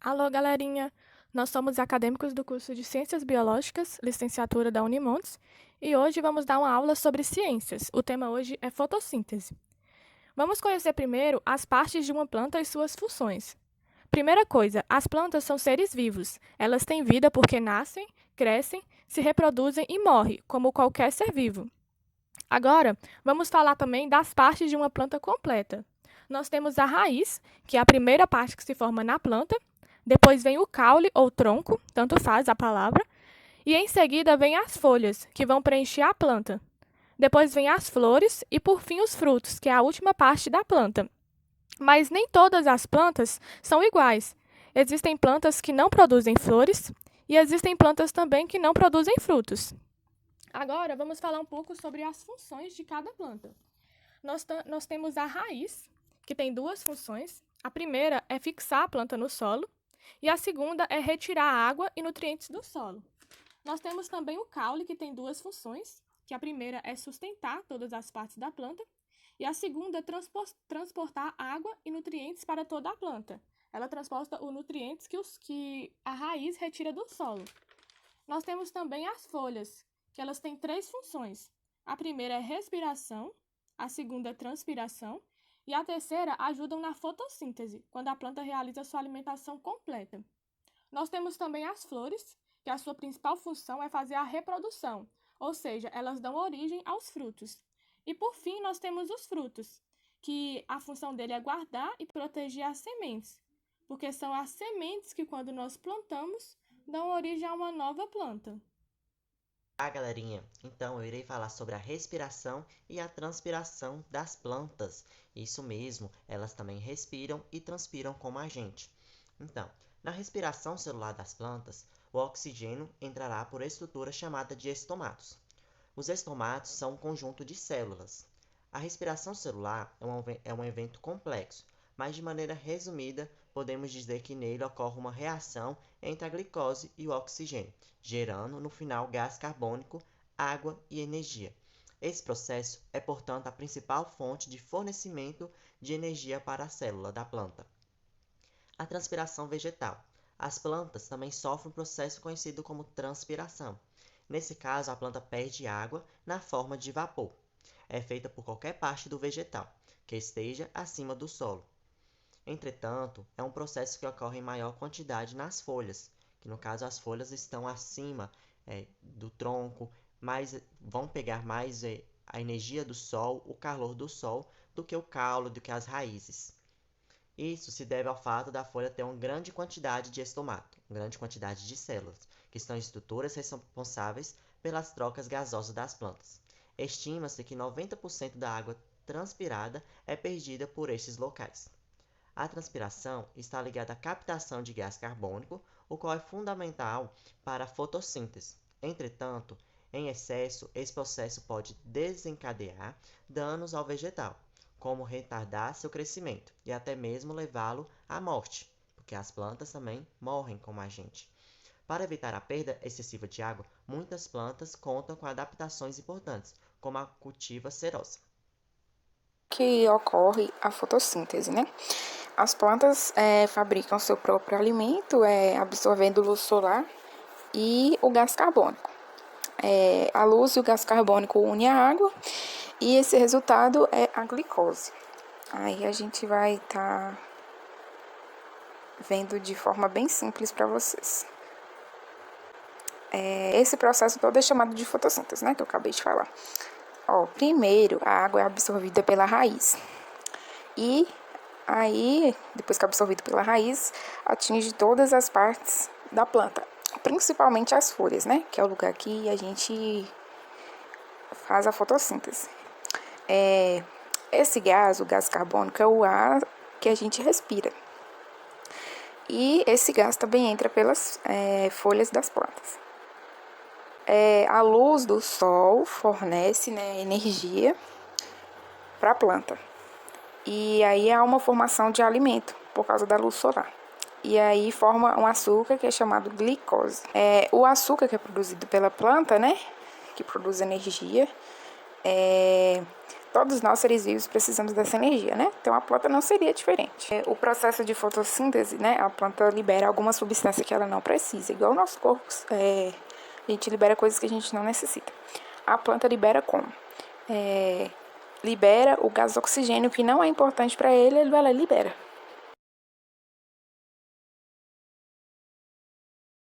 Alô, galerinha! Nós somos acadêmicos do curso de Ciências Biológicas, licenciatura da Unimontes, e hoje vamos dar uma aula sobre ciências. O tema hoje é fotossíntese. Vamos conhecer primeiro as partes de uma planta e suas funções. Primeira coisa, as plantas são seres vivos. Elas têm vida porque nascem, crescem, se reproduzem e morrem, como qualquer ser vivo. Agora, vamos falar também das partes de uma planta completa. Nós temos a raiz, que é a primeira parte que se forma na planta. Depois vem o caule ou tronco, tanto faz a palavra. E em seguida vem as folhas, que vão preencher a planta. Depois vem as flores e, por fim, os frutos, que é a última parte da planta. Mas nem todas as plantas são iguais. Existem plantas que não produzem flores e existem plantas também que não produzem frutos. Agora, vamos falar um pouco sobre as funções de cada planta. Nós temos a raiz, que tem duas funções. A primeira é fixar a planta no solo e a segunda é retirar água e nutrientes do solo. Nós temos também o caule, que tem duas funções, que a primeira é sustentar todas as partes da planta e a segunda é transportar água e nutrientes para toda a planta. Ela transporta os nutrientes que a raiz retira do solo. Nós temos também as folhas, que elas têm três funções. A primeira é respiração, a segunda é transpiração e a terceira ajudam na fotossíntese, quando a planta realiza sua alimentação completa. Nós temos também as flores, que a sua principal função é fazer a reprodução, ou seja, elas dão origem aos frutos. E por fim, nós temos os frutos, que a função dele é guardar e proteger as sementes, porque são as sementes que, quando nós plantamos, dão origem a uma nova planta. Galerinha, então eu irei falar sobre a respiração e a transpiração das plantas. Isso mesmo, elas também respiram e transpiram como a gente. Então, na respiração celular das plantas, o oxigênio entrará por estrutura chamada de estomatos. Os estomatos são um conjunto de células. A respiração celular é um evento complexo, mas de maneira resumida, podemos dizer que nele ocorre uma reação entre a glicose e o oxigênio, gerando no final gás carbônico, água e energia. Esse processo é, portanto, a principal fonte de fornecimento de energia para a célula da planta. A transpiração vegetal. As plantas também sofrem um processo conhecido como transpiração. Nesse caso, a planta perde água na forma de vapor. É feita por qualquer parte do vegetal que esteja acima do solo. Entretanto, é um processo que ocorre em maior quantidade nas folhas, que no caso as folhas estão acima do tronco, mas vão pegar mais a energia do sol, o calor do sol, do que o caule, do que as raízes. Isso se deve ao fato da folha ter uma grande quantidade de estomato, uma grande quantidade de células, que são estruturas responsáveis pelas trocas gasosas das plantas. Estima-se que 90% da água transpirada é perdida por estes locais. A transpiração está ligada à captação de gás carbônico, o qual é fundamental para a fotossíntese. Entretanto, em excesso, esse processo pode desencadear danos ao vegetal, como retardar seu crescimento e até mesmo levá-lo à morte, porque as plantas também morrem como a gente. Para evitar a perda excessiva de água, muitas plantas contam com adaptações importantes, como a cultivar cerosa. Que ocorre a fotossíntese, né? As plantas fabricam seu próprio alimento, absorvendo luz solar e o gás carbônico. A luz e o gás carbônico unem a água e esse resultado é a glicose. Aí a gente vai estar vendo de forma bem simples para vocês. Esse processo todo é chamado de fotossíntese, né? Que eu acabei de falar. Primeiro, a água é absorvida pela raiz. E aí, depois que é absorvido pela raiz, atinge todas as partes da planta, principalmente as folhas, né? Que é o lugar que a gente faz a fotossíntese. Esse gás, o gás carbônico, é o ar que a gente respira. E esse gás também entra pelas folhas das plantas. A luz do sol fornece, né, energia para a planta. E aí há uma formação de alimento por causa da luz solar. E aí forma um açúcar que é chamado glicose. O açúcar que é produzido pela planta, né, que produz energia, Todos nós, seres vivos, precisamos dessa energia, né? Então, a planta não seria diferente. O processo de fotossíntese, né? A planta libera alguma substância que ela não precisa. Igual o nosso corpo, a gente libera coisas que a gente não necessita. A planta libera como? Libera o gás oxigênio, que não é importante para ele, ela libera.